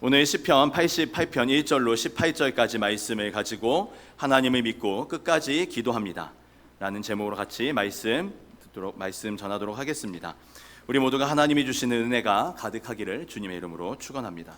오늘 시편 88편 1절로 18절까지 말씀을 가지고 하나님을 믿고 끝까지 기도합니다 라는 제목으로 같이 말씀 전하도록 하겠습니다. 우리 모두가 하나님이 주시는 은혜가 가득하기를 주님의 이름으로 축원합니다.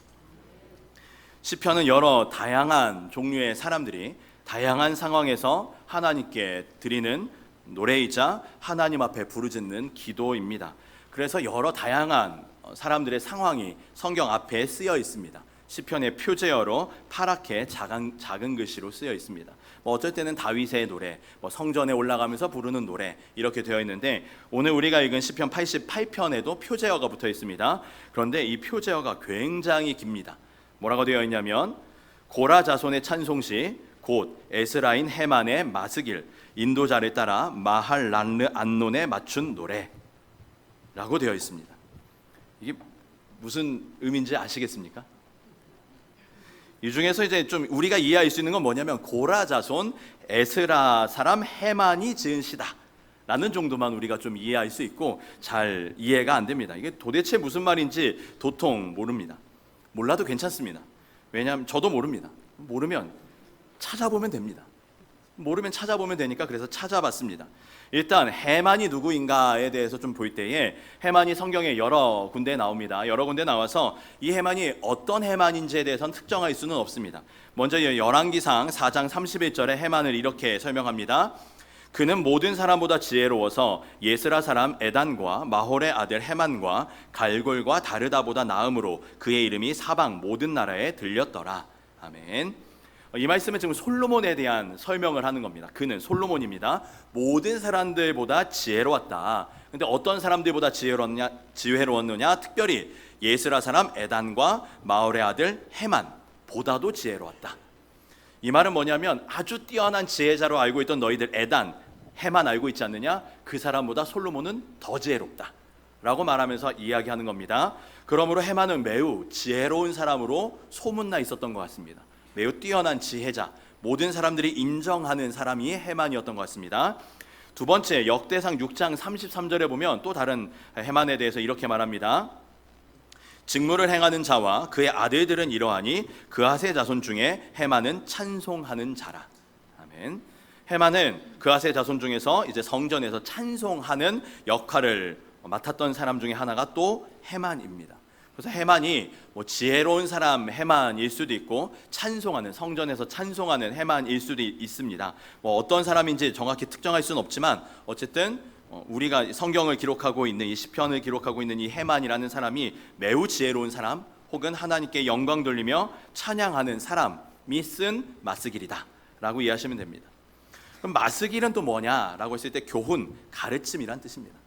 시편은 여러 다양한 종류의 사람들이 다양한 상황에서 하나님께 드리는 노래이자 하나님 앞에 부르짖는 기도입니다. 그래서 여러 다양한 사람들의 상황이 성경 앞에 쓰여 있습니다. 시편의 표제어로 파랗게 작은 글씨로 쓰여 있습니다. 어쩔 때는 다윗의 노래, 성전에 올라가면서 부르는 노래 이렇게 되어 있는데, 오늘 우리가 읽은 시편 88편에도 표제어가 붙어 있습니다. 그런데 이 표제어가 굉장히 깁니다. 뭐라고 되어 있냐면 고라 자손의 찬송시 곧 에스라인 헤만의 마스길 인도자를 따라 마할란르 안논에 맞춘 노래라고 되어 있습니다. 이게 무슨 의미인지 아시겠습니까? 이 중에서 이제 좀 우리가 이해할 수 있는 건 뭐냐면 고라 자손 에스라 사람 헤만이 지은 시다 라는 정도만 우리가 좀 이해할 수 있고, 잘 이해가 안 됩니다. 이게 도대체 무슨 말인지 도통 모릅니다. 몰라도 괜찮습니다. 왜냐하면 저도 모릅니다. 모르면 찾아보면 됩니다. 모르면 찾아보면 되니까 그래서 찾아봤습니다. 일단 헤만이 누구인가에 대해서 좀 볼 때에 헤만이 성경에 여러 군데 나옵니다. 여러 군데 나와서 이 헤만이 어떤 헤만인지에 대해서는 특정할 수는 없습니다. 먼저 열왕기상 4장 31절에 헤만을 이렇게 설명합니다. 그는 모든 사람보다 지혜로워서 예스라 사람 에단과 마홀의 아들 헤만과 갈골과 다르다보다 나음으로 그의 이름이 사방 모든 나라에 들렸더라. 아멘. 이 말씀은 지금 솔로몬에 대한 설명을 하는 겁니다. 그는 솔로몬입니다. 모든 사람들보다 지혜로웠다. 근데 어떤 사람들보다 지혜로웠느냐? 특별히 예스라 사람 에단과 마홀의 아들 헤만보다도 지혜로웠다. 이 말은 뭐냐면 아주 뛰어난 지혜자로 알고 있던 너희들 에단, 헤만 알고 있지 않느냐? 그 사람보다 솔로몬은 더 지혜롭다 라고 말하면서 이야기하는 겁니다. 그러므로 헤만은 매우 지혜로운 사람으로 소문나 있었던 것 같습니다. 매우 뛰어난 지혜자, 모든 사람들이 인정하는 사람이 헤만이었던 것 같습니다. 두 번째, 역대상 6장 33절에 보면 또 다른 헤만에 대해서 이렇게 말합니다. 직무를 행하는 자와 그의 아들들은 이러하니 그앗의 자손 중에 헤만은 찬송하는 자라. 아멘. 헤만은 그앗의 자손 중에서 이제 성전에서 찬송하는 역할을 맡았던 사람 중에 하나가 또 헤만입니다. 그래서 헤만이 지혜로운 사람 헤만일 수도 있고 찬송하는, 성전에서 찬송하는 헤만일 수도 있습니다. 어떤 사람인지 정확히 특정할 수는 없지만 어쨌든 우리가 성경을 기록하고 있는 이 시편을 기록하고 있는 이 헤만이라는 사람이 매우 지혜로운 사람 혹은 하나님께 영광 돌리며 찬양하는 사람이 쓴 마스길이다 라고 이해하시면 됩니다. 그럼 마스길은 또 뭐냐라고 했을 때 교훈, 가르침이란 뜻입니다.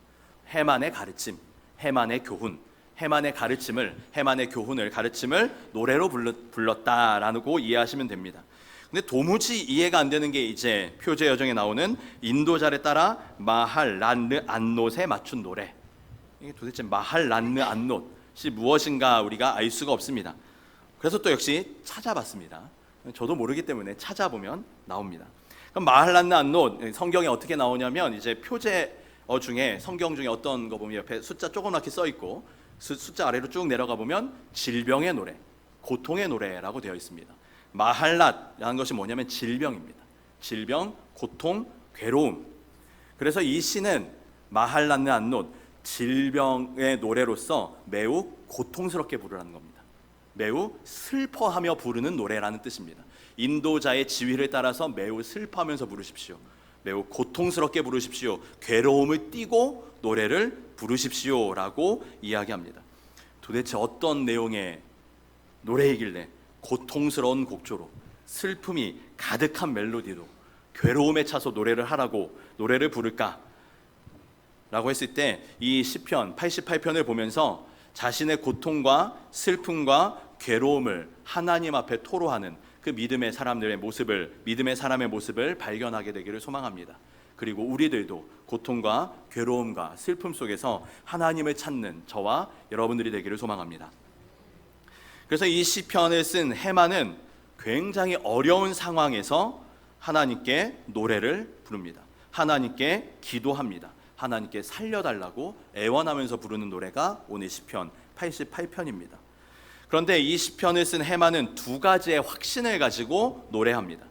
헤만의 가르침, 헤만의 교훈, 헤만의 가르침을, 헤만의 교훈을, 가르침을 노래로 불렀다라고 이해하시면 됩니다. 근데 도무지 이해가 안 되는 게 이제 표제 여정에 나오는 인도자를 따라 마할란르 안논에 맞춘 노래. 이게 도대체 마할란르 안논이 무엇인가 우리가 알 수가 없습니다. 그래서 또 역시 찾아봤습니다. 저도 모르기 때문에 찾아보면 나옵니다. 그럼 마할란르 안논, 성경에 어떻게 나오냐면 이제 표제어 중에, 성경 중에 어떤 거 보면 옆에 숫자 조그맣게 써 있고 숫자 아래로 쭉 내려가 보면 질병의 노래, 고통의 노래라고 되어 있습니다. 마할랏이라는 것이 뭐냐면 질병입니다. 질병, 고통, 괴로움. 그래서 이 시는 마할란르 안논, 질병의 노래로서 매우 고통스럽게 부르라는 겁니다. 매우 슬퍼하며 부르는 노래라는 뜻입니다. 인도자의 지휘를 따라서 매우 슬퍼하면서 부르십시오. 매우 고통스럽게 부르십시오. 괴로움을 띠고 노래를 부르십시오라고 이야기합니다. 도대체 어떤 내용의 노래이길래 고통스러운 곡조로 슬픔이 가득한 멜로디로 괴로움에 차서 노래를 하라고 노래를 부를까? 라고 했을 때 이 시편 88편을 보면서 자신의 고통과 슬픔과 괴로움을 하나님 앞에 토로하는 그 믿음의 사람의 모습을 발견하게 되기를 소망합니다. 그리고 우리들도 고통과 괴로움과 슬픔 속에서 하나님을 찾는 저와 여러분들이 되기를 소망합니다. 그래서 이 시편을 쓴 헤만은 굉장히 어려운 상황에서 하나님께 노래를 부릅니다. 하나님께 기도합니다. 하나님께 살려달라고 애원하면서 부르는 노래가 오늘 시편 88편입니다. 그런데 이 시편을 쓴 헤만은 두 가지의 확신을 가지고 노래합니다.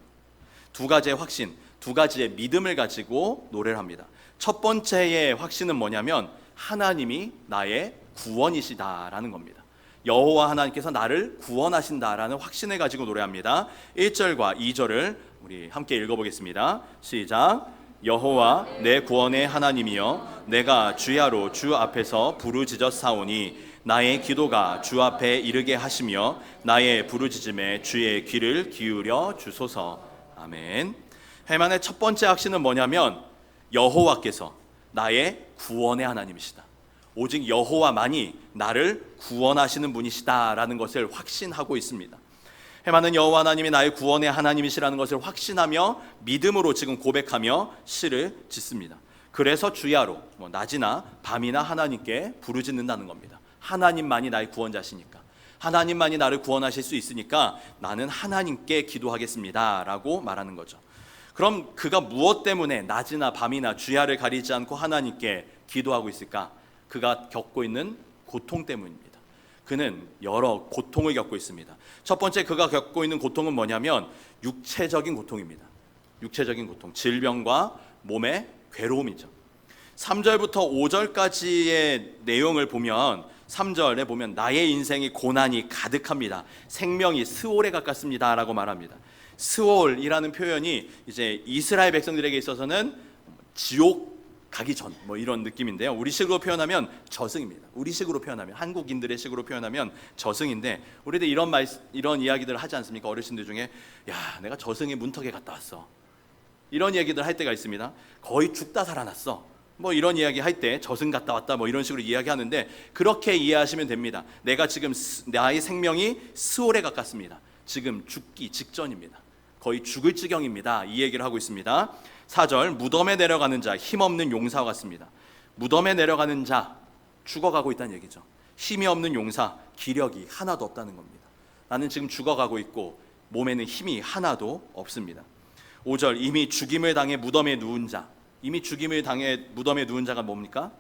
두 가지의 확신, 두 가지의 믿음을 가지고 노래를 합니다. 첫 번째의 확신은 뭐냐면 하나님이 나의 구원이시다라는 겁니다. 여호와 하나님께서 나를 구원하신다라는 확신을 가지고 노래합니다. 1절과 2절을 우리 함께 읽어보겠습니다. 시작. 여호와 내 구원의 하나님이여, 내가 주야로 주 앞에서 부르짖었사오니 나의 기도가 주 앞에 이르게 하시며 나의 부르짖음에 주의 귀를 기울여 주소서. 아멘. 헤만의 첫 번째 확신은 뭐냐면 여호와께서 나의 구원의 하나님이시다. 오직 여호와만이 나를 구원하시는 분이시다라는 것을 확신하고 있습니다. 헤만은 여호와 하나님이 나의 구원의 하나님이시라는 것을 확신하며 믿음으로 지금 고백하며 시를 짓습니다. 그래서 주야로 낮이나 밤이나 하나님께 부르짖는다는 겁니다. 하나님만이 나의 구원자시니까, 하나님만이 나를 구원하실 수 있으니까 나는 하나님께 기도하겠습니다 라고 말하는 거죠. 그럼 그가 무엇 때문에 낮이나 밤이나 주야를 가리지 않고 하나님께 기도하고 있을까? 그가 겪고 있는 고통 때문입니다. 그는 여러 고통을 겪고 있습니다. 첫 번째 그가 겪고 있는 고통은 뭐냐면 육체적인 고통입니다. 육체적인 고통, 질병과 몸의 괴로움이죠. 3절부터 5절까지의 내용을 보면 3절에 보면 나의 인생이 고난이 가득합니다. 생명이 스올에 가깝습니다 라고 말합니다. 스올이라는 표현이 이제 이스라엘 백성들에게 있어서는 지옥 가기 전 이런 느낌인데요. 우리식으로 표현하면 저승입니다. 우리식으로 표현하면, 한국인들의 식으로 표현하면 저승인데, 우리들 이런 이야기들을 하지 않습니까? 어르신들 중에 야, 내가 저승의 문턱에 갔다 왔어, 이런 얘기들 할 때가 있습니다. 거의 죽다 살아났어, 이런 이야기 할 때 저승 갔다 왔다 이런 식으로 이야기하는데, 그렇게 이해하시면 됩니다. 내가 지금 나의 생명이 스올에 가깝습니다. 지금 죽기 직전입니다. 거의 죽을 지경입니다. 이 얘기를 하고 있습니다. 4절, 무덤에 내려가는 자, 힘없는 용사와 같습니다. 무덤에 내려가는 자, 죽어가고 있다는 얘기죠. 힘이 없는 용사, 기력이 하나도 없다는 겁니다. 나는 지금 죽어가고 있고 몸에는 힘이 하나도 없습니다. 5절, 이미 죽임을 당해 무덤에 누운 자. 이미 죽임을 당해 무덤에 누운 자가 뭡니까?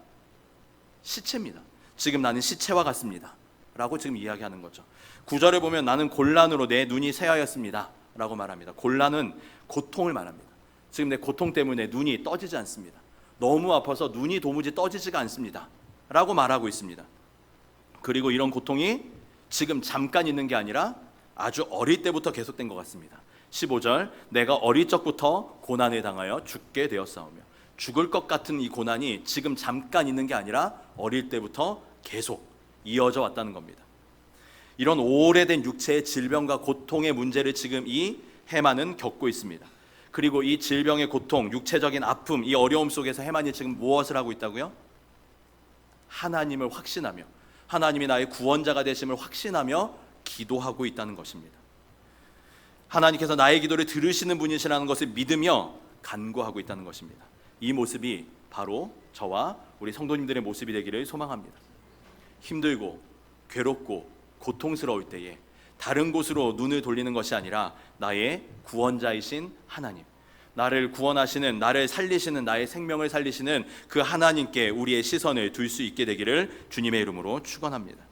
시체입니다. 지금 나는 시체와 같습니다 라고 지금 이야기하는 거죠. 9절을 보면 나는 곤란으로 내 눈이 새하였습니다 라고 말합니다. 곤란은 고통을 말합니다. 지금 내 고통 때문에 눈이 떠지지 않습니다. 너무 아파서 눈이 도무지 떠지지가 않습니다 라고 말하고 있습니다. 그리고 이런 고통이 지금 잠깐 있는 게 아니라 아주 어릴 때부터 계속된 것 같습니다. 15절, 내가 어릴 적부터 고난을 당하여 죽게 되었사오며, 죽을 것 같은 이 고난이 지금 잠깐 있는 게 아니라 어릴 때부터 계속 이어져 왔다는 겁니다. 이런 오래된 육체의 질병과 고통의 문제를 지금 이 헤만은 겪고 있습니다. 그리고 이 질병의 고통, 육체적인 아픔, 이 어려움 속에서 헤만이 지금 무엇을 하고 있다고요? 하나님을 확신하며, 하나님이 나의 구원자가 되심을 확신하며 기도하고 있다는 것입니다. 하나님께서 나의 기도를 들으시는 분이시라는 것을 믿으며 간구하고 있다는 것입니다. 이 모습이 바로 저와 우리 성도님들의 모습이 되기를 소망합니다. 힘들고 괴롭고 고통스러울 때에 다른 곳으로 눈을 돌리는 것이 아니라 나의 구원자이신 하나님, 나를 구원하시는, 나를 살리시는, 나의 생명을 살리시는 그 하나님께 우리의 시선을 둘 수 있게 되기를 주님의 이름으로 축원합니다.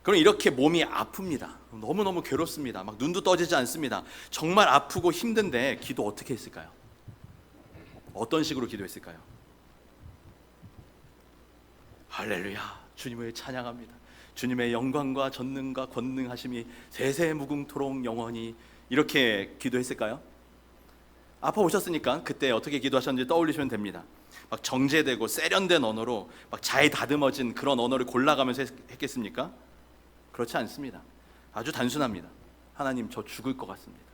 그럼 이렇게 몸이 아픕니다. 너무너무 괴롭습니다. 막 눈도 떠지지 않습니다. 정말 아프고 힘든데 기도 어떻게 했을까요? 어떤 식으로 기도했을까요? 할렐루야, 주님을 찬양합니다. 주님의 영광과 전능과 권능하심이 세세 무궁토록 영원히, 이렇게 기도했을까요? 아파 오셨으니까 그때 어떻게 기도하셨는지 떠올리시면 됩니다. 막 정제되고 세련된 언어로 막 잘 다듬어진 그런 언어를 골라가면서 했겠습니까? 그렇지 않습니다. 아주 단순합니다. 하나님, 저 죽을 것 같습니다.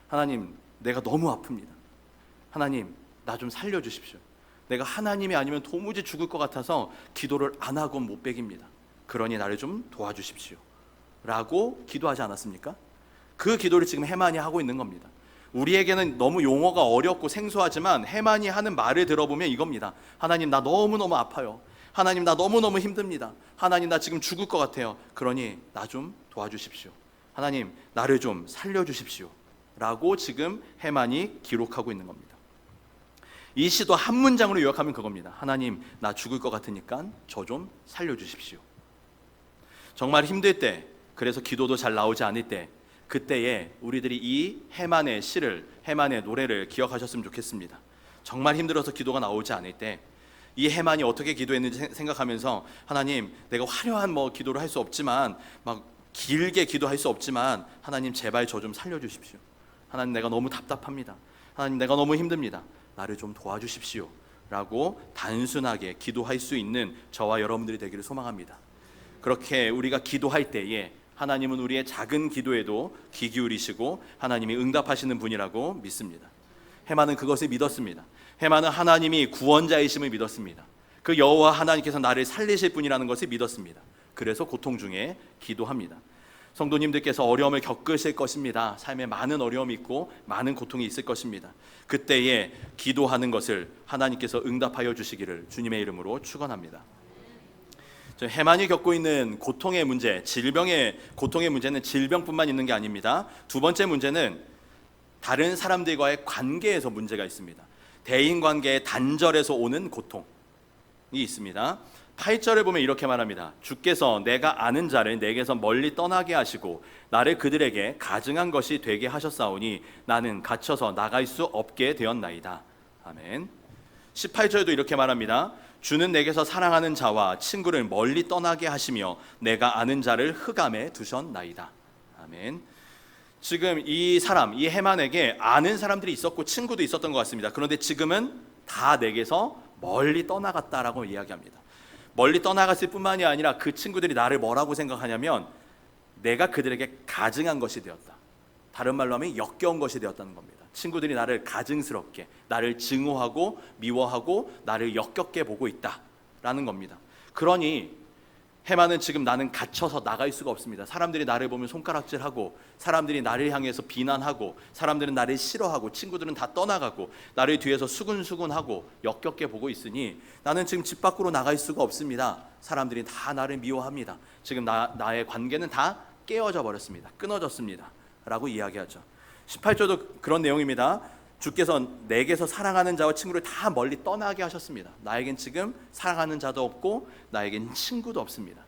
하나님, 내가 너무 아픕니다. 하나님, 나 좀 살려주십시오. 내가 하나님이 아니면 도무지 죽을 것 같아서 기도를 안 하고 못 베깁니다. 그러니 나를 좀 도와주십시오 라고 기도하지 않았습니까? 그 기도를 지금 헤만이 하고 있는 겁니다. 우리에게는 너무 용어가 어렵고 생소하지만 헤만이 하는 말을 들어보면 이겁니다. 하나님, 나 너무너무 아파요. 하나님, 나 너무너무 힘듭니다. 하나님, 나 지금 죽을 것 같아요. 그러니 나 좀 도와주십시오. 하나님, 나를 좀 살려주십시오 라고 지금 헤만이 기록하고 있는 겁니다. 이 시도 한 문장으로 요약하면 그겁니다. 하나님, 나 죽을 것 같으니까 저 좀 살려주십시오. 정말 힘들 때, 그래서 기도도 잘 나오지 않을 때, 그때에 우리들이 이 해만의 시를, 해만의 노래를 기억하셨으면 좋겠습니다. 정말 힘들어서 기도가 나오지 않을 때 이 해만이 어떻게 기도했는지 생각하면서, 하나님, 내가 화려한 기도를 할 수 없지만, 막 길게 기도할 수 없지만, 하나님 제발 저 좀 살려주십시오. 하나님, 내가 너무 답답합니다. 하나님, 내가 너무 힘듭니다. 나를 좀 도와주십시오 라고 단순하게 기도할 수 있는 저와 여러분들이 되기를 소망합니다. 그렇게 우리가 기도할 때에 하나님은 우리의 작은 기도에도 귀 기울이시고 하나님이 응답하시는 분이라고 믿습니다. 해만은 그것을 믿었습니다. 해만은 하나님이 구원자이심을 믿었습니다. 그 여호와 하나님께서 나를 살리실 분이라는 것을 믿었습니다. 그래서 고통 중에 기도합니다. 성도님들께서 어려움을 겪으실 것입니다. 삶에 많은 어려움이 있고 많은 고통이 있을 것입니다. 그때에 기도하는 것을 하나님께서 응답하여 주시기를 주님의 이름으로 축원합니다. 해만이 겪고 있는 고통의 문제, 질병의 고통의 문제는 질병뿐만 있는 게 아닙니다. 두 번째 문제는 다른 사람들과의 관계에서 문제가 있습니다. 대인관계의 단절에서 오는 고통이 있습니다. 8절을 보면 이렇게 말합니다. 주께서 내가 아는 자를 내게서 멀리 떠나게 하시고 나를 그들에게 가증한 것이 되게 하셨사오니 나는 갇혀서 나갈 수 없게 되었나이다. 아멘. 18절도 이렇게 말합니다. 주는 내게서 사랑하는 자와 친구를 멀리 떠나게 하시며 내가 아는 자를 흑암에 두셨나이다. 아멘. 지금 이 사람, 이 해만에게 아는 사람들이 있었고 친구도 있었던 것 같습니다. 그런데 지금은 다 내게서 멀리 떠나갔다라고 이야기합니다. 멀리 떠나갔을 뿐만이 아니라 그 친구들이 나를 뭐라고 생각하냐면 내가 그들에게 가증한 것이 되었다. 다른 말로 하면 역겨운 것이 되었다는 겁니다. 친구들이 나를 가증스럽게, 나를 증오하고 미워하고 나를 역겹게 보고 있다라는 겁니다. 그러니 해만은 지금 나는 갇혀서 나갈 수가 없습니다. 사람들이 나를 보면 손가락질하고, 사람들이 나를 향해서 비난하고, 사람들은 나를 싫어하고, 친구들은 다 떠나가고, 나를 뒤에서 수근수근하고 역겹게 보고 있으니 나는 지금 집 밖으로 나갈 수가 없습니다. 사람들이 다 나를 미워합니다. 지금 나의 관계는 다 깨어져 버렸습니다. 끊어졌습니다 라고 이야기하죠. 18절도 그런 내용입니다. 주께서 내게서 사랑하는 자와 친구를 다 멀리 떠나게 하셨습니다. 나에겐 지금 사랑하는 자도 없고 나에겐 친구도 없습니다.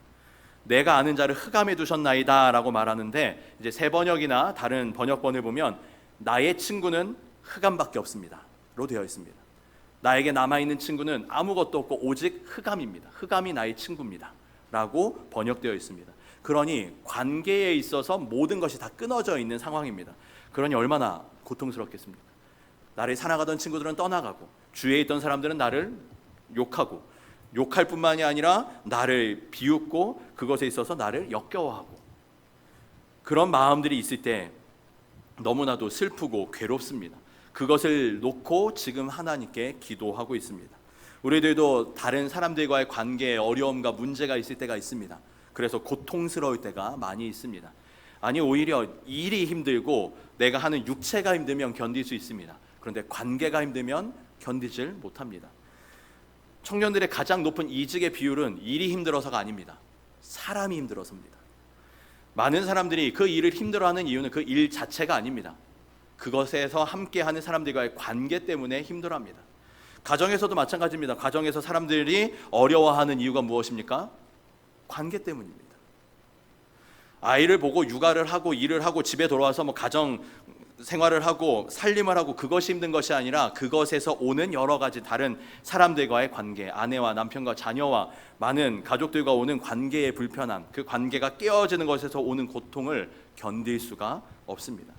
내가 아는 자를 흑암에 두셨나이다 라고 말하는데, 이제 새 번역이나 다른 번역본을 보면 나의 친구는 흑암밖에 없습니다 로 되어 있습니다. 나에게 남아있는 친구는 아무것도 없고 오직 흑암입니다. 흑암이 나의 친구입니다 라고 번역되어 있습니다. 그러니 관계에 있어서 모든 것이 다 끊어져 있는 상황입니다. 그러니 얼마나 고통스럽겠습니까? 나를 사랑하던 친구들은 떠나가고, 주위에 있던 사람들은 나를 욕하고, 욕할 뿐만이 아니라 나를 비웃고, 그것에 있어서 나를 역겨워하고, 그런 마음들이 있을 때 너무나도 슬프고 괴롭습니다. 그것을 놓고 지금 하나님께 기도하고 있습니다. 우리들도 다른 사람들과의 관계에 어려움과 문제가 있을 때가 있습니다. 그래서 고통스러울 때가 많이 있습니다. 아니, 오히려 일이 힘들고 내가 하는 육체가 힘들면 견딜 수 있습니다. 그런데 관계가 힘들면 견디질 못합니다. 청년들의 가장 높은 이직의 비율은 일이 힘들어서가 아닙니다. 사람이 힘들어서입니다. 많은 사람들이 그 일을 힘들어하는 이유는 그 일 자체가 아닙니다. 그것에서 함께하는 사람들과의 관계 때문에 힘들어합니다. 가정에서도 마찬가지입니다. 가정에서 사람들이 어려워하는 이유가 무엇입니까? 관계 때문입니다. 아이를 보고 육아를 하고 일을 하고 집에 돌아와서 가정 생활을 하고 살림을 하고, 그것이 힘든 것이 아니라 그것에서 오는 여러 가지 다른 사람들과의 관계, 아내와 남편과 자녀와 많은 가족들과 오는 관계의 불편함, 그 관계가 깨어지는 것에서 오는 고통을 견딜 수가 없습니다.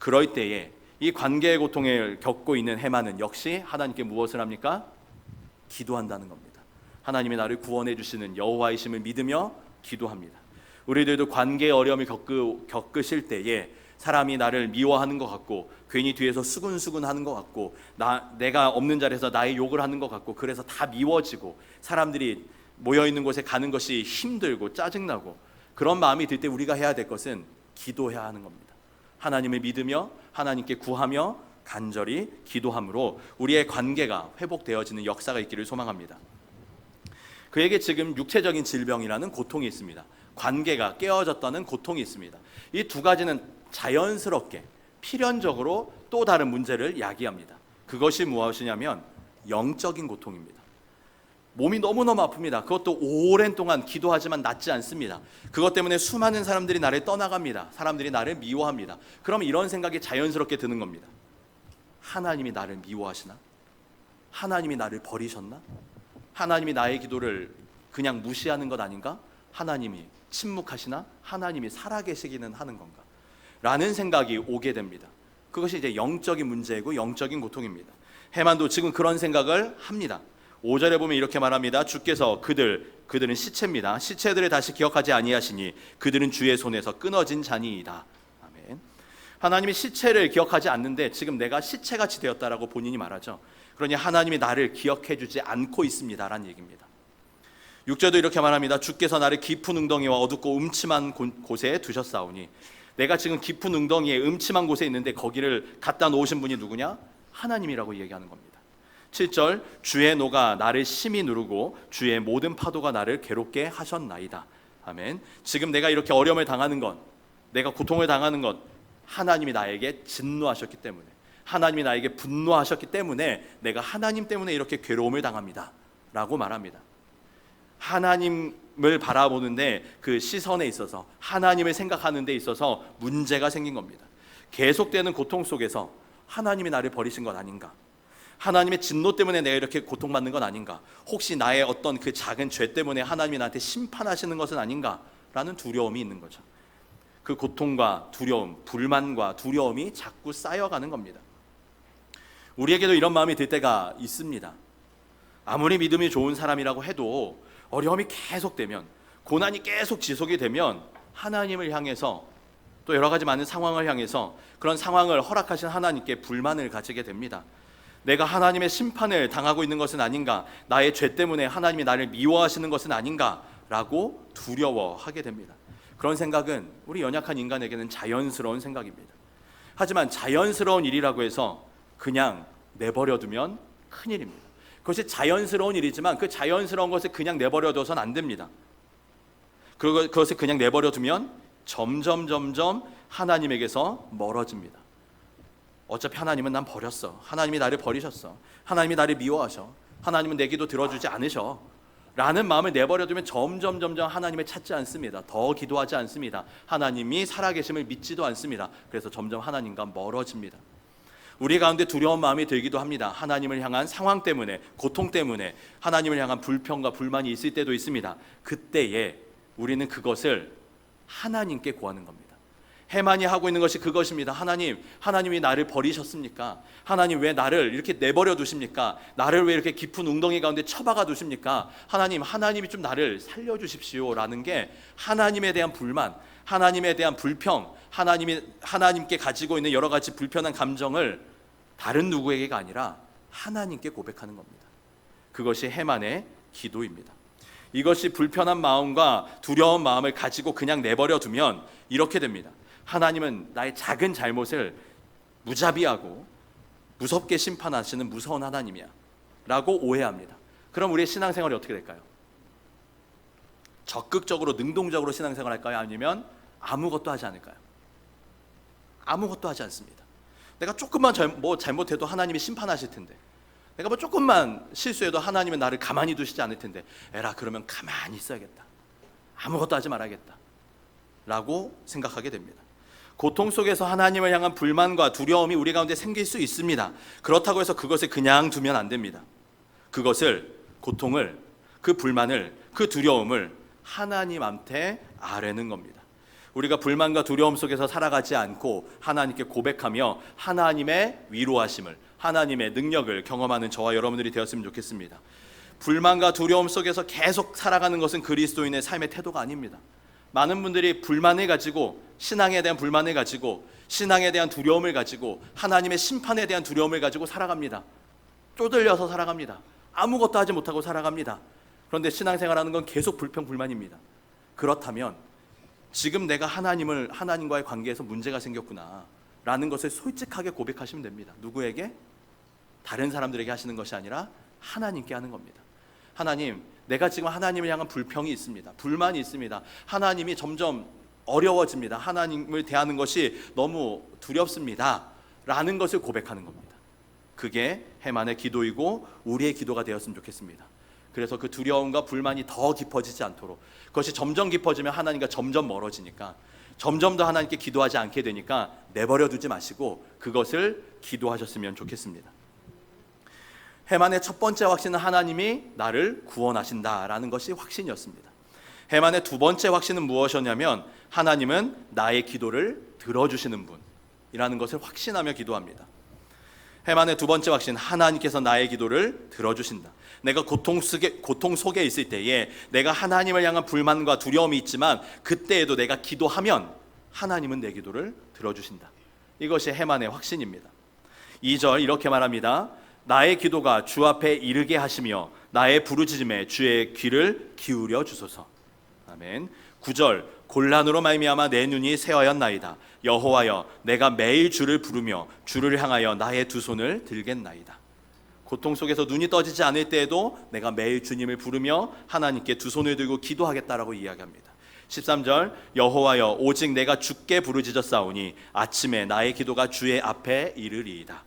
그럴 때에 이 관계의 고통을 겪고 있는 해만은 역시 하나님께 무엇을 합니까? 기도한다는 겁니다. 하나님이 나를 구원해 주시는 여호와이심을 믿으며 기도합니다. 우리들도 관계의 어려움을 겪으실 때에 사람이 나를 미워하는 것 같고, 괜히 뒤에서 수근수근하는 것 같고, 내가 없는 자리에서 나의 욕을 하는 것 같고, 그래서 다 미워지고 사람들이 모여있는 곳에 가는 것이 힘들고 짜증나고, 그런 마음이 들 때 우리가 해야 될 것은 기도해야 하는 겁니다. 하나님을 믿으며 하나님께 구하며 간절히 기도함으로 우리의 관계가 회복되어지는 역사가 있기를 소망합니다. 그에게 지금 육체적인 질병이라는 고통이 있습니다. 관계가 깨어졌다는 고통이 있습니다. 이 두 가지는 자연스럽게 필연적으로 또 다른 문제를 야기합니다. 그것이 무엇이냐면 영적인 고통입니다. 몸이 너무너무 아픕니다. 그것도 오랜 동안 기도하지만 낫지 않습니다. 그것 때문에 수많은 사람들이 나를 떠나갑니다. 사람들이 나를 미워합니다. 그럼 이런 생각이 자연스럽게 드는 겁니다. 하나님이 나를 미워하시나? 하나님이 나를 버리셨나? 하나님이 나의 기도를 그냥 무시하는 것 아닌가? 하나님이 침묵하시나? 하나님이 살아계시기는 하는 건가? 라는 생각이 오게 됩니다. 그것이 이제 영적인 문제이고 영적인 고통입니다. 해만도 지금 그런 생각을 합니다. 5절에 보면 이렇게 말합니다. 주께서 그들은 시체입니다. 시체들을 다시 기억하지 아니하시니 그들은 주의 손에서 끊어진 자니이다. 아멘. 하나님이 시체를 기억하지 않는데 지금 내가 시체같이 되었다라고 본인이 말하죠. 그러니 하나님이 나를 기억해 주지 않고 있습니다라는 얘기입니다. 6절도 이렇게 말합니다. 주께서 나를 깊은 웅덩이와 어둡고 음침한 곳에 두셨사오니, 내가 지금 깊은 웅덩이에 음침한 곳에 있는데 거기를 갖다 놓으신 분이 누구냐? 하나님이라고 얘기하는 겁니다. 7절, 주의 노가 나를 심히 누르고 주의 모든 파도가 나를 괴롭게 하셨나이다. 아멘. 지금 내가 이렇게 어려움을 당하는 건, 내가 고통을 당하는 건 하나님이 나에게 진노하셨기 때문에, 하나님이 나에게 분노하셨기 때문에 내가 하나님 때문에 이렇게 괴로움을 당합니다 라고 말합니다. 하나님을 바라보는데 그 시선에 있어서, 하나님을 생각하는 데 있어서 문제가 생긴 겁니다. 계속되는 고통 속에서 하나님이 나를 버리신 것 아닌가? 하나님의 진노 때문에 내가 이렇게 고통받는 건 아닌가? 혹시 나의 어떤 그 작은 죄 때문에 하나님이 나한테 심판하시는 것은 아닌가? 라는 두려움이 있는 거죠. 그 고통과 두려움, 불만과 두려움이 자꾸 쌓여가는 겁니다. 우리에게도 이런 마음이 들 때가 있습니다. 아무리 믿음이 좋은 사람이라고 해도 어려움이 계속되면, 고난이 계속 지속이 되면 하나님을 향해서, 또 여러 가지 많은 상황을 향해서 그런 상황을 허락하신 하나님께 불만을 가지게 됩니다. 내가 하나님의 심판을 당하고 있는 것은 아닌가? 나의 죄 때문에 하나님이 나를 미워하시는 것은 아닌가? 라고 두려워하게 됩니다. 그런 생각은 우리 연약한 인간에게는 자연스러운 생각입니다. 하지만 자연스러운 일이라고 해서 그냥 내버려두면 큰일입니다. 그것이 자연스러운 일이지만 그 자연스러운 것을 그냥 내버려둬서는 안 됩니다. 그것을 그냥 내버려두면 점점 하나님에게서 멀어집니다. 어차피 하나님은 난 버렸어. 하나님이 나를 버리셨어. 하나님이 나를 미워하셔. 하나님은 내 기도 들어주지 않으셔. 라는 마음을 내버려두면 점점 하나님을 찾지 않습니다. 더 기도하지 않습니다. 하나님이 살아계심을 믿지도 않습니다. 그래서 점점 하나님과 멀어집니다. 우리 가운데 두려운 마음이 들기도 합니다. 하나님을 향한 상황 때문에, 고통 때문에 하나님을 향한 불평과 불만이 있을 때도 있습니다. 그때에 우리는 그것을 하나님께 구하는 겁니다. 해만이 하고 있는 것이 그것입니다. 하나님이 나를 버리셨습니까? 하나님 왜 나를 이렇게 내버려 두십니까? 나를 왜 이렇게 깊은 웅덩이 가운데 처박아 두십니까? 하나님이 좀 나를 살려주십시오 라는 게 하나님에 대한 불만, 하나님에 대한 불평, 하나님께 가지고 있는 여러 가지 불편한 감정을 다른 누구에게가 아니라 하나님께 고백하는 겁니다. 그것이 해만의 기도입니다. 이것이 불편한 마음과 두려운 마음을 가지고 그냥 내버려 두면 이렇게 됩니다. 하나님은 나의 작은 잘못을 무자비하고 무섭게 심판하시는 무서운 하나님이야 라고 오해합니다. 그럼 우리의 신앙생활이 어떻게 될까요? 적극적으로 능동적으로 신앙생활 할까요? 아니면 아무것도 하지 않을까요? 아무것도 하지 않습니다. 내가 조금만 잘못해도 하나님이 심판하실 텐데, 내가 뭐 조금만 실수해도 하나님은 나를 가만히 두시지 않을 텐데, 에라 그러면 가만히 있어야겠다, 아무것도 하지 말아야겠다 라고 생각하게 됩니다. 고통 속에서 하나님을 향한 불만과 두려움이 우리 가운데 생길 수 있습니다. 그렇다고 해서 그것을 그냥 두면 안 됩니다. 고통을, 그 불만을, 그 두려움을 하나님한테 아뢰는 겁니다. 우리가 불만과 두려움 속에서 살아가지 않고 하나님께 고백하며 하나님의 위로하심을, 하나님의 능력을 경험하는 저와 여러분들이 되었으면 좋겠습니다. 불만과 두려움 속에서 계속 살아가는 것은 그리스도인의 삶의 태도가 아닙니다. 많은 분들이 불만을 가지고, 신앙에 대한 불만을 가지고, 신앙에 대한 두려움을 가지고, 하나님의 심판에 대한 두려움을 가지고 살아갑니다. 쪼들려서 살아갑니다. 아무것도 하지 못하고 살아갑니다. 그런데 신앙생활하는 건 계속 불평 불만입니다. 그렇다면 지금 내가 하나님과의 관계에서 문제가 생겼구나 라는 것을 솔직하게 고백하시면 됩니다. 누구에게? 다른 사람들에게 하시는 것이 아니라 하나님께 하는 겁니다. 하나님, 내가 지금 하나님을 향한 불평이 있습니다. 불만이 있습니다. 하나님이 점점 어려워집니다. 하나님을 대하는 것이 너무 두렵습니다 라는 것을 고백하는 겁니다. 그게 해만의 기도이고 우리의 기도가 되었으면 좋겠습니다. 그래서 그 두려움과 불만이 더 깊어지지 않도록, 그것이 점점 깊어지면 하나님과 점점 멀어지니까, 점점 더 하나님께 기도하지 않게 되니까 내버려 두지 마시고 그것을 기도하셨으면 좋겠습니다. 해만의 첫 번째 확신은 하나님이 나를 구원하신다라는 것이 확신이었습니다. 해만의 두 번째 확신은 무엇이었냐면 하나님은 나의 기도를 들어주시는 분이라는 것을 확신하며 기도합니다. 해만의 두 번째 확신, 하나님께서 나의 기도를 들어주신다. 내가 고통 속에 있을 때에 내가 하나님을 향한 불만과 두려움이 있지만 그때에도 내가 기도하면 하나님은 내 기도를 들어주신다. 이것이 해만의 확신입니다. 2절 이렇게 말합니다. 나의 기도가 주 앞에 이르게 하시며 나의 부르짖음에 주의 귀를 기울여 주소서. 아멘. 9절 곤란으로 말미암아 내 눈이 새하였나이다. 여호와여 내가 매일 주를 부르며 주를 향하여 나의 두 손을 들겠나이다. 고통 속에서 눈이 떠지지 않을 때에도 내가 매일 주님을 부르며 하나님께 두 손을 들고 기도하겠다라고 이야기합니다. 13절 여호와여 오직 내가 주께 부르짖었사오니 아침에 나의 기도가 주의 앞에 이르리이다.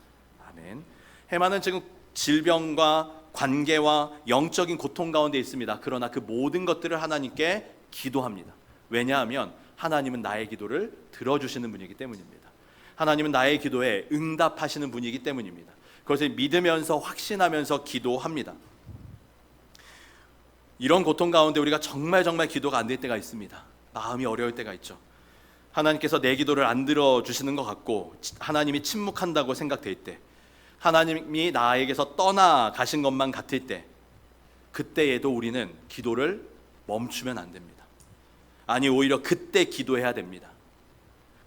아멘. 해만은 지금 질병과 관계와 영적인 고통 가운데 있습니다. 그러나 그 모든 것들을 하나님께 기도합니다. 왜냐하면 하나님은 나의 기도를 들어주시는 분이기 때문입니다. 하나님은 나의 기도에 응답하시는 분이기 때문입니다. 그것을 믿으면서 확신하면서 기도합니다. 이런 고통 가운데 우리가 정말 기도가 안 될 때가 있습니다. 마음이 어려울 때가 있죠. 하나님께서 내 기도를 안 들어주시는 것 같고 하나님이 침묵한다고 생각될 때, 하나님이 나에게서 떠나가신 것만 같을 때, 그때에도 우리는 기도를 멈추면 안 됩니다. 아니 오히려 그때 기도해야 됩니다.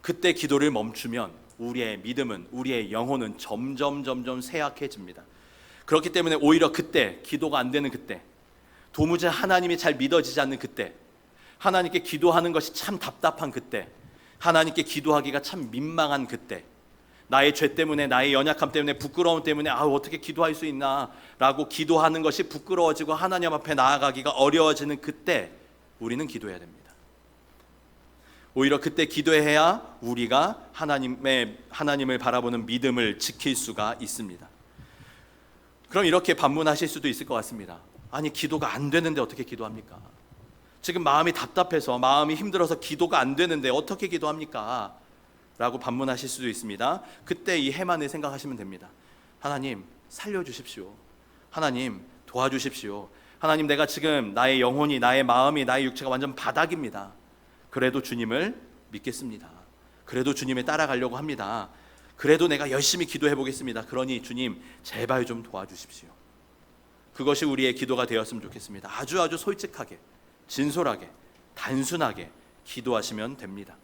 그때 기도를 멈추면 우리의 믿음은, 우리의 영혼은 점점 쇠약해집니다. 그렇기 때문에 오히려 그때, 기도가 안 되는 그때, 도무지 하나님이 잘 믿어지지 않는 그때, 하나님께 기도하는 것이 참 답답한 그때, 하나님께 기도하기가 참 민망한 그때, 나의 죄 때문에, 나의 연약함 때문에, 부끄러움 때문에 어떻게 기도할 수 있나 라고 기도하는 것이 부끄러워지고 하나님 앞에 나아가기가 어려워지는 그때 우리는 기도해야 됩니다. 오히려 그때 기도해야 우리가 하나님을 바라보는 믿음을 지킬 수가 있습니다. 그럼 이렇게 반문하실 수도 있을 것 같습니다. 아니 기도가 안 되는데 어떻게 기도합니까? 지금 마음이 답답해서, 마음이 힘들어서 기도가 안 되는데 어떻게 기도합니까? 라고 반문하실 수도 있습니다. 그때 이 해만을 생각하시면 됩니다. 하나님 살려주십시오. 하나님 도와주십시오. 하나님 내가 지금 나의 영혼이, 나의 마음이, 나의 육체가 완전 바닥입니다. 그래도 주님을 믿겠습니다. 그래도 주님을 따라가려고 합니다. 그래도 내가 열심히 기도해 보겠습니다. 그러니 주님 제발 좀 도와주십시오. 그것이 우리의 기도가 되었으면 좋겠습니다. 아주 솔직하게, 진솔하게, 단순하게 기도하시면 됩니다.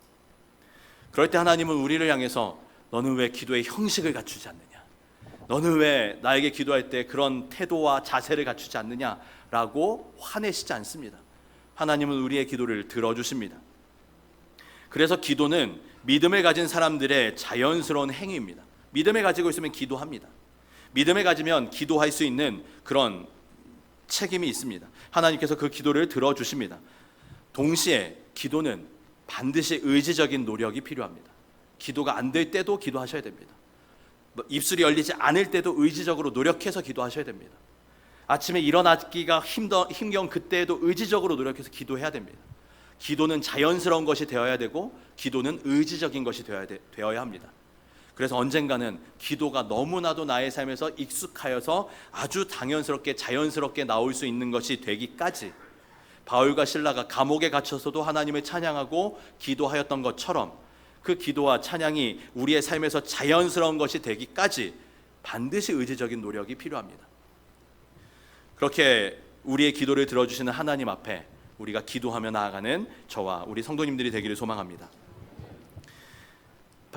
그럴 때 하나님은 우리를 향해서 너는 왜 기도의 형식을 갖추지 않느냐, 너는 왜 나에게 기도할 때 그런 태도와 자세를 갖추지 않느냐라고 화내시지 않습니다. 하나님은 우리의 기도를 들어주십니다. 그래서 기도는 믿음을 가진 사람들의 자연스러운 행위입니다. 믿음을 가지고 있으면 기도합니다. 믿음을 가지면 기도할 수 있는 그런 책임이 있습니다. 하나님께서 그 기도를 들어주십니다. 동시에 기도는 반드시 의지적인 노력이 필요합니다. 기도가 안 될 때도 기도하셔야 됩니다. 입술이 열리지 않을 때도 의지적으로 노력해서 기도하셔야 됩니다. 아침에 일어나기가 힘겨운 그때에도 의지적으로 노력해서 기도해야 됩니다. 기도는 자연스러운 것이 되어야 되고 기도는 의지적인 것이 되어야 합니다. 그래서 언젠가는 기도가 너무나도 나의 삶에서 익숙하여서 아주 당연스럽게 자연스럽게 나올 수 있는 것이 되기까지, 바울과 실라가 감옥에 갇혀서도 하나님을 찬양하고 기도하였던 것처럼 그 기도와 찬양이 우리의 삶에서 자연스러운 것이 되기까지 반드시 의지적인 노력이 필요합니다. 그렇게 우리의 기도를 들어주시는 하나님 앞에 우리가 기도하며 나아가는 저와 우리 성도님들이 되기를 소망합니다.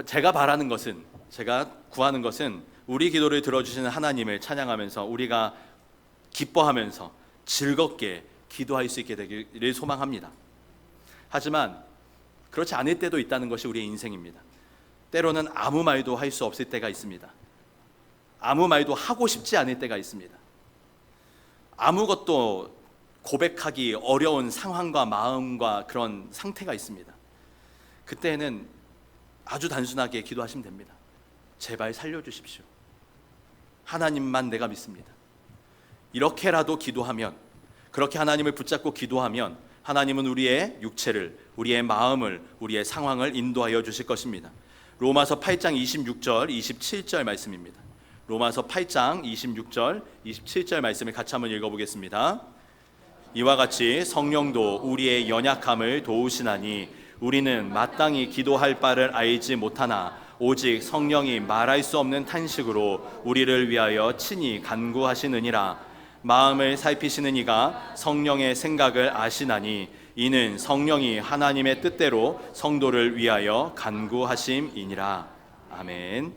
제가 바라는 것은, 제가 구하는 것은 우리 기도를 들어주시는 하나님을 찬양하면서 우리가 기뻐하면서 즐겁게 기도할 수 있게 되기를 소망합니다. 하지만 그렇지 않을 때도 있다는 것이 우리의 인생입니다. 때로는 아무 말도 할 수 없을 때가 있습니다. 아무 말도 하고 싶지 않을 때가 있습니다. 아무것도 고백하기 어려운 상황과 마음과 그런 상태가 있습니다. 그때는 아주 단순하게 기도하시면 됩니다. 제발 살려주십시오. 하나님만 내가 믿습니다. 이렇게라도 기도하면 그렇게 하나님을 붙잡고 기도하면 하나님은 우리의 육체를, 우리의 마음을, 우리의 상황을 인도하여 주실 것입니다. 로마서 8장 26절, 27절 말씀입니다. 로마서 8장 26절, 27절 말씀을 같이 한번 읽어보겠습니다. 이와 같이 성령도 우리의 연약함을 도우시나니 우리는 마땅히 기도할 바를 알지 못하나 오직 성령이 말할 수 없는 탄식으로 우리를 위하여 친히 간구하시느니라. 마음을 살피시는 이가 성령의 생각을 아시나니 이는 성령이 하나님의 뜻대로 성도를 위하여 간구하심이니라. 아멘.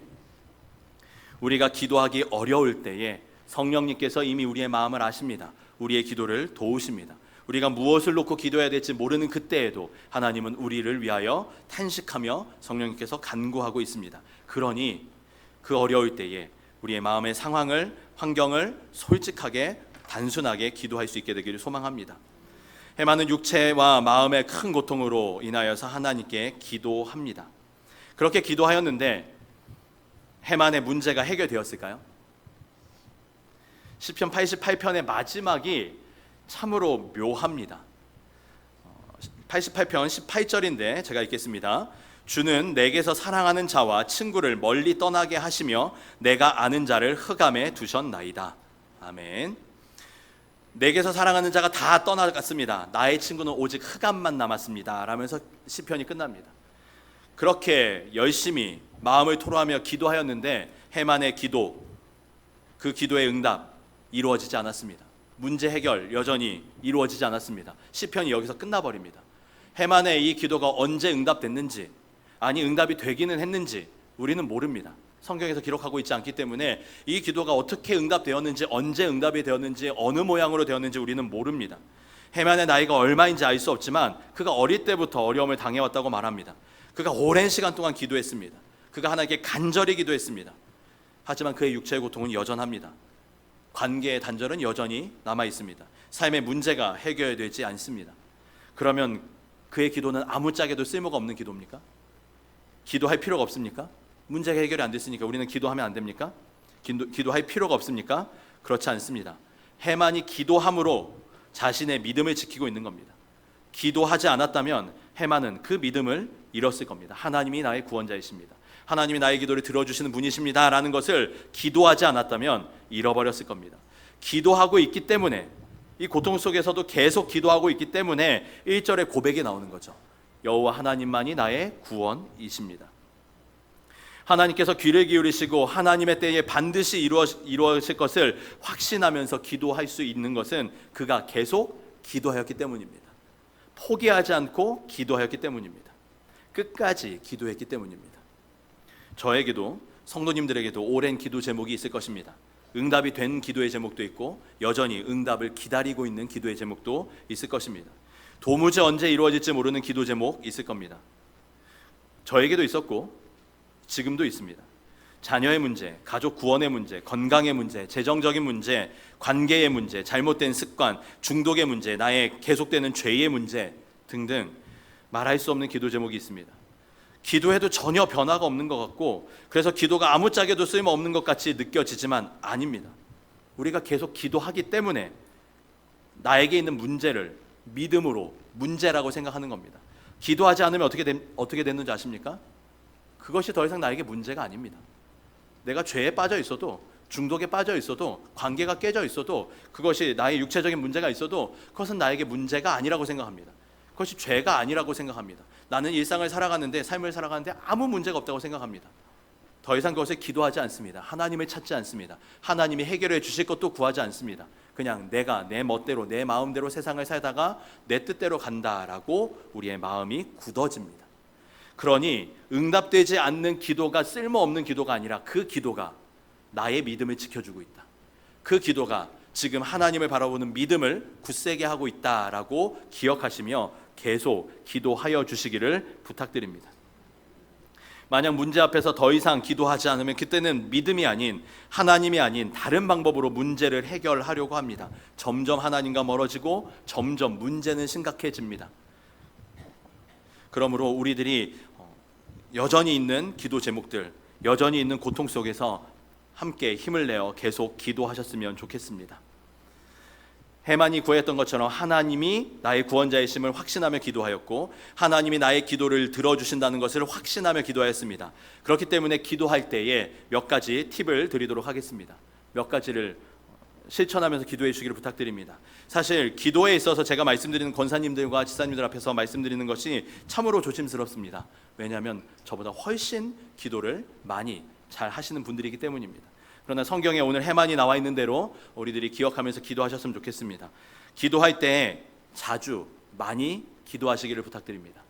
우리가 기도하기 어려울 때에 성령님께서 이미 우리의 마음을 아십니다. 우리의 기도를 도우십니다. 우리가 무엇을 놓고 기도해야 될지 모르는 그때에도 하나님은 우리를 위하여 탄식하며 성령님께서 간구하고 있습니다. 그러니 그 어려울 때에 우리의 마음의 상황을, 환경을 솔직하게 단순하게 기도할 수 있게 되기를 소망합니다. 해마는 육체와 마음의 큰 고통으로 인하여서 하나님께 기도합니다. 그렇게 기도하였는데 해만의 문제가 해결되었을까요? 시편 88편의 마지막이 참으로 묘합니다. 88편 18절인데 제가 읽겠습니다. 주는 내게서 사랑하는 자와 친구를 멀리 떠나게 하시며 내가 아는 자를 흑암에 두셨나이다. 아멘. 내게서 사랑하는 자가 다 떠나갔습니다. 나의 친구는 오직 흑암만 남았습니다. 라면서 시편이 끝납니다. 그렇게 열심히 마음을 토로하며 기도하였는데 해만의 기도, 그 기도의 응답 이루어지지 않았습니다. 문제 해결 여전히 이루어지지 않았습니다. 시편이 여기서 끝나버립니다. 해만의 이 기도가 언제 응답됐는지, 아니 응답이 되기는 했는지 우리는 모릅니다. 성경에서 기록하고 있지 않기 때문에 이 기도가 어떻게 응답되었는지, 언제 응답이 되었는지, 어느 모양으로 되었는지 우리는 모릅니다. 해만의 나이가 얼마인지 알 수 없지만 그가 어릴 때부터 어려움을 당해왔다고 말합니다. 그가 오랜 시간 동안 기도했습니다. 그가 하나님께 간절히 기도했습니다. 하지만 그의 육체의 고통은 여전합니다. 관계의 단절은 여전히 남아 있습니다. 삶의 문제가 해결되지 않습니다. 그러면 그의 기도는 아무짝에도 쓸모가 없는 기도입니까? 기도할 필요가 없습니까? 문제가 해결이 안 됐으니까 우리는 기도하면 안 됩니까? 기도할 필요가 없습니까? 그렇지 않습니다. 해만이 기도함으로 자신의 믿음을 지키고 있는 겁니다. 기도하지 않았다면 해만은 그 믿음을 잃었을 겁니다. 하나님이 나의 구원자이십니다. 하나님이 나의 기도를 들어주시는 분이십니다 라는 것을 기도하지 않았다면 잃어버렸을 겁니다. 기도하고 있기 때문에, 이 고통 속에서도 계속 기도하고 있기 때문에 1절에 고백이 나오는 거죠. 여호와 하나님만이 나의 구원이십니다. 하나님께서 귀를 기울이시고 하나님의 때에 반드시 이루어질 것을 확신하면서 기도할 수 있는 것은 그가 계속 기도하였기 때문입니다. 포기하지 않고 기도하였기 때문입니다. 끝까지 기도했기 때문입니다. 저에게도, 성도님들에게도 오랜 기도 제목이 있을 것입니다. 응답이 된 기도의 제목도 있고 여전히 응답을 기다리고 있는 기도의 제목도 있을 것입니다. 도무지 언제 이루어질지 모르는 기도 제목 있을 겁니다. 저에게도 있었고 지금도 있습니다. 자녀의 문제, 가족 구원의 문제, 건강의 문제, 재정적인 문제, 관계의 문제, 잘못된 습관, 중독의 문제, 나의 계속되는 죄의 문제 등등 말할 수 없는 기도 제목이 있습니다. 기도해도 전혀 변화가 없는 것 같고, 그래서 기도가 아무짝에도 쓸모없는 것 같이 느껴지지만 아닙니다. 우리가 계속 기도하기 때문에 나에게 있는 문제를 믿음으로 문제라고 생각하는 겁니다. 기도하지 않으면 어떻게 됐는지 아십니까? 그것이 더 이상 나에게 문제가 아닙니다. 내가 죄에 빠져 있어도, 중독에 빠져 있어도, 관계가 깨져 있어도, 그것이 나의 육체적인 문제가 있어도 그것은 나에게 문제가 아니라고 생각합니다. 그것이 죄가 아니라고 생각합니다. 나는 일상을 살아가는데, 삶을 살아가는데 아무 문제가 없다고 생각합니다. 더 이상 그것을 기도하지 않습니다. 하나님을 찾지 않습니다. 하나님이 해결해 주실 것도 구하지 않습니다. 그냥 내가 내 멋대로, 내 마음대로 세상을 살다가 내 뜻대로 간다라고 우리의 마음이 굳어집니다. 그러니 응답되지 않는 기도가 쓸모없는 기도가 아니라 그 기도가 나의 믿음을 지켜주고 있다. 그 기도가 지금 하나님을 바라보는 믿음을 굳세게 하고 있다라고 기억하시며 계속 기도하여 주시기를 부탁드립니다. 만약 문제 앞에서 더 이상 기도하지 않으면 그때는 믿음이 아닌, 하나님이 아닌 다른 방법으로 문제를 해결하려고 합니다. 점점 하나님과 멀어지고 점점 문제는 심각해집니다. 그러므로 우리들이 여전히 있는 기도 제목들, 여전히 있는 고통 속에서 함께 힘을 내어 계속 기도하셨으면 좋겠습니다. 해만이 구했던 것처럼 하나님이 나의 구원자이심을 확신하며 기도하였고 하나님이 나의 기도를 들어주신다는 것을 확신하며 기도하였습니다. 그렇기 때문에 기도할 때에 몇 가지 팁을 드리도록 하겠습니다. 몇 가지를 실천하면서 기도해 주시기를 부탁드립니다. 사실 기도에 있어서 제가 말씀드리는 권사님들과 지사님들 앞에서 말씀드리는 것이 참으로 조심스럽습니다. 왜냐하면 저보다 훨씬 기도를 많이 잘 하시는 분들이기 때문입니다. 그러나 성경에 오늘 해만이 나와 있는 대로 우리들이 기억하면서 기도하셨으면 좋겠습니다. 기도할 때 자주 많이 기도하시기를 부탁드립니다.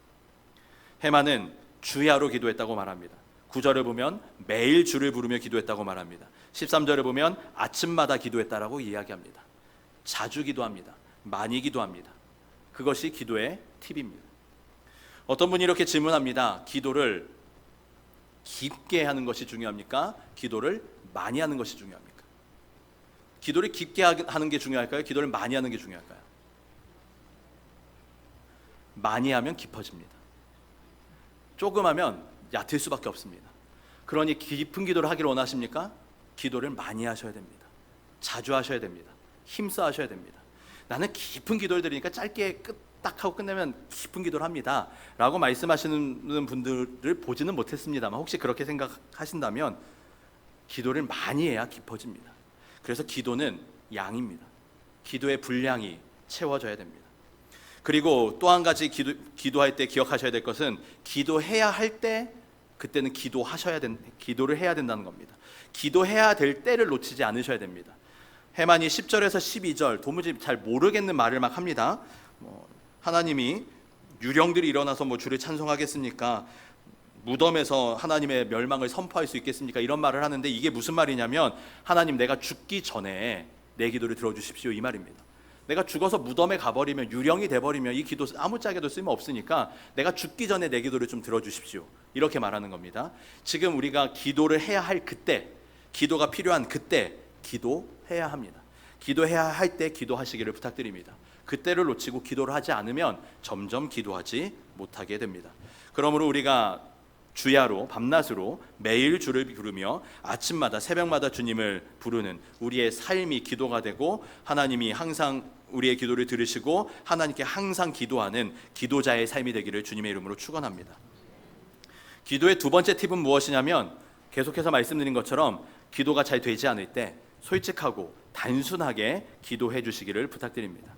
해만은 주야로 기도했다고 말합니다. 9절을 보면 매일 주를 부르며 기도했다고 말합니다. 13절을 보면 아침마다 기도했다라고 이야기합니다. 자주 기도합니다. 많이 기도합니다. 그것이 기도의 팁입니다. 어떤 분이 이렇게 질문합니다. 기도를 깊게 하는 것이 중요합니까? 기도를 많이 하는 것이 중요합니까? 기도를 깊게 하는 게 중요할까요? 기도를 많이 하는 게 중요할까요? 많이 하면 깊어집니다. 조금 하면 얕을 수밖에 없습니다. 그러니 깊은 기도를 하기를 원하십니까? 기도를 많이 하셔야 됩니다. 자주 하셔야 됩니다. 힘써 하셔야 됩니다. 나는 깊은 기도를 드리니까 짧게 딱 하고 끝내면 깊은 기도를 합니다 라고 말씀하시는 분들을 보지는 못했습니다만 혹시 그렇게 생각하신다면 기도를 많이 해야 깊어집니다. 그래서 기도는 양입니다. 기도의 분량이 채워져야 됩니다. 그리고 또 한 가지 기도할 때 기억하셔야 될 것은 기도해야 할 때 그때는 기도를 해야 된다는 겁니다. 기도해야 될 때를 놓치지 않으셔야 됩니다. 해만이 10절에서 12절 도무지 잘 모르겠는 말을 막 합니다. 하나님이 유령들이 일어나서 주를 찬송하겠습니까? 무덤에서 하나님의 멸망을 선포할 수 있겠습니까? 이런 말을 하는데 이게 무슨 말이냐면 하나님 내가 죽기 전에 내 기도를 들어주십시오 이 말입니다. 내가 죽어서 무덤에 가버리면 유령이 돼버리면 이 기도 아무짝에도 쓸모없으니까 내가 죽기 전에 내 기도를 좀 들어주십시오 이렇게 말하는 겁니다. 지금 우리가 기도를 해야 할 그때, 기도가 필요한 그때 기도해야 합니다. 기도해야 할 때 기도하시기를 부탁드립니다. 그때를 놓치고 기도를 하지 않으면 점점 기도하지 못하게 됩니다. 그러므로 우리가 주야로 밤낮으로 매일 주를 부르며 아침마다 새벽마다 주님을 부르는 우리의 삶이 기도가 되고 하나님이 항상 우리의 기도를 들으시고 하나님께 항상 기도하는 기도자의 삶이 되기를 주님의 이름으로 축원합니다. 기도의 두 번째 팁은 무엇이냐면 계속해서 말씀드린 것처럼 기도가 잘 되지 않을 때 솔직하고 단순하게 기도해 주시기를 부탁드립니다.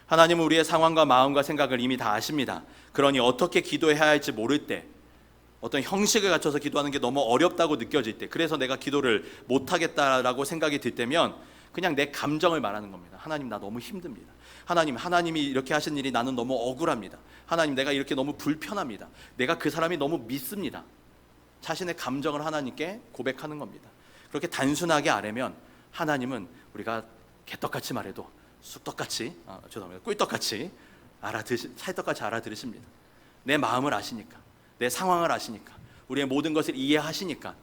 하나님은 우리의 상황과 마음과 생각을 이미 다 아십니다. 그러니 어떻게 기도해야 할지 모를 때 어떤 형식을 갖춰서 기도하는 게 너무 어렵다고 느껴질 때 그래서 내가 기도를 못하겠다라고 생각이 들 때면 그냥 내 감정을 말하는 겁니다. 하나님 나 너무 힘듭니다. 하나님이 이렇게 하신 일이 나는 너무 억울합니다. 하나님 내가 이렇게 너무 불편합니다. 내가 그 사람이 너무 믿습니다. 자신의 감정을 하나님께 고백하는 겁니다. 그렇게 단순하게 아뢰면 하나님은 우리가 개떡같이 말해도 쑥떡같이 꿀떡같이 찰떡같이 알아들으십니다. 내 마음을 아시니까 내 상황을 아시니까 우리의 모든 것을 이해하시니까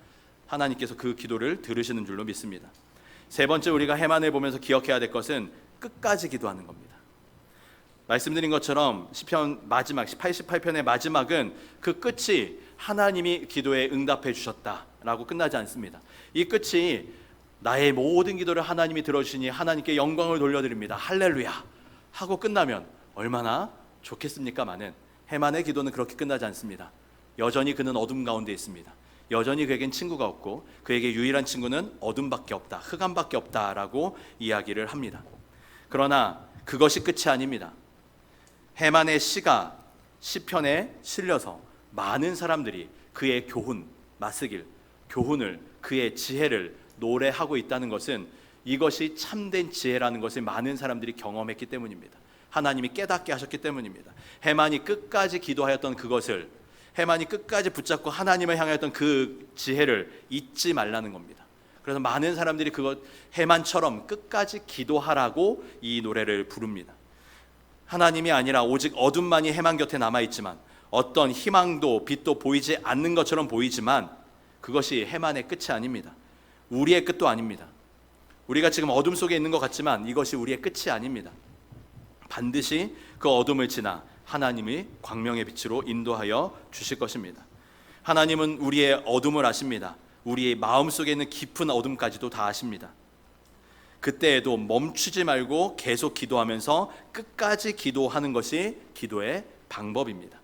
하나님께서 그 기도를 들으시는 줄로 믿습니다. 세 번째 우리가 해만을 보면서 기억해야 될 것은 끝까지 기도하는 겁니다. 말씀드린 것처럼 시편 마지막 88편의 마지막은 그 끝이 하나님이 기도에 응답해 주셨다라고 끝나지 않습니다. 이 끝이 나의 모든 기도를 하나님이 들어주시니 하나님께 영광을 돌려드립니다. 할렐루야 하고 끝나면 얼마나 좋겠습니까마는 해만의 기도는 그렇게 끝나지 않습니다. 여전히 그는 어둠 가운데 있습니다. 여전히 그에겐 친구가 없고 그에게 유일한 친구는 어둠밖에 없다, 흑암밖에 없다라고 이야기를 합니다. 그러나 그것이 끝이 아닙니다. 해만의 시가 시편에 실려서 많은 사람들이 그의 교훈을 그의 지혜를 노래하고 있다는 것은 이것이 참된 지혜라는 것을 많은 사람들이 경험했기 때문입니다. 하나님이 깨닫게 하셨기 때문입니다. 해만이 끝까지 기도하였던 그것을 해만이 끝까지 붙잡고 하나님을 향하였던 그 지혜를 잊지 말라는 겁니다. 그래서 많은 사람들이 그것 해만처럼 끝까지 기도하라고 이 노래를 부릅니다. 하나님이 아니라 오직 어둠만이 해만 곁에 남아있지만 어떤 희망도 빛도 보이지 않는 것처럼 보이지만 그것이 해만의 끝이 아닙니다. 우리의 끝도 아닙니다. 우리가 지금 어둠 속에 있는 것 같지만 이것이 우리의 끝이 아닙니다. 반드시 그 어둠을 지나 하나님이 광명의 빛으로 인도하여 주실 것입니다. 하나님은 우리의 어둠을 아십니다. 우리의 마음속에 있는 깊은 어둠까지도 다 아십니다. 그때에도 멈추지 말고 계속 기도하면서 끝까지 기도하는 것이 기도의 방법입니다.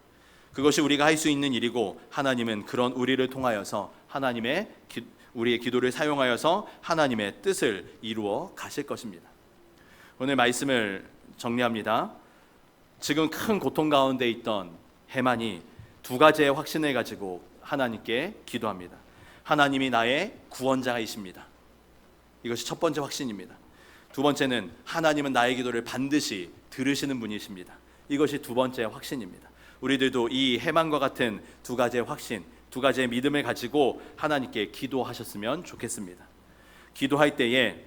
그것이 우리가 할 수 있는 일이고, 하나님은 그런 우리를 통하여서 우리의 기도를 사용하여서 하나님의 뜻을 이루어 가실 것입니다. 오늘 말씀을 정리합니다. 지금 큰 고통 가운데 있던 해만이 두 가지의 확신을 가지고 하나님께 기도합니다. 하나님이 나의 구원자이십니다. 이것이 첫 번째 확신입니다. 두 번째는 하나님은 나의 기도를 반드시 들으시는 분이십니다. 이것이 두 번째 확신입니다. 우리들도 이 해만과 같은 두 가지의 확신, 두 가지의 믿음을 가지고 하나님께 기도하셨으면 좋겠습니다. 기도할 때에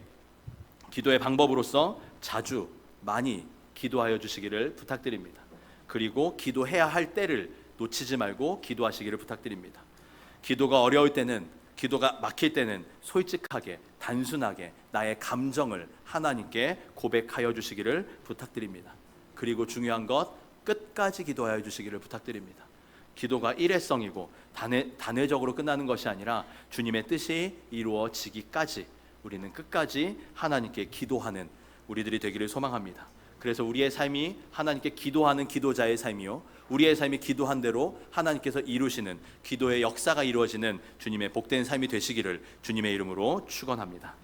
기도의 방법으로서 자주 많이 기도하여 주시기를 부탁드립니다. 그리고 기도해야 할 때를 놓치지 말고 기도하시기를 부탁드립니다. 기도가 어려울 때는, 기도가 막힐 때는 솔직하게, 단순하게 나의 감정을 하나님께 고백하여 주시기를 부탁드립니다. 그리고 중요한 것, 끝까지 기도하여 주시기를 부탁드립니다. 기도가 일회성이고 단회적으로 끝나는 것이 아니라 주님의 뜻이 이루어지기까지 우리는 끝까지 하나님께 기도하는 우리들이 되기를 소망합니다. 그래서 우리의 삶이 하나님께 기도하는 기도자의 삶이요, 우리의 삶이 기도한 대로 하나님께서 이루시는 기도의 역사가 이루어지는 주님의 복된 삶이 되시기를 주님의 이름으로 축원합니다.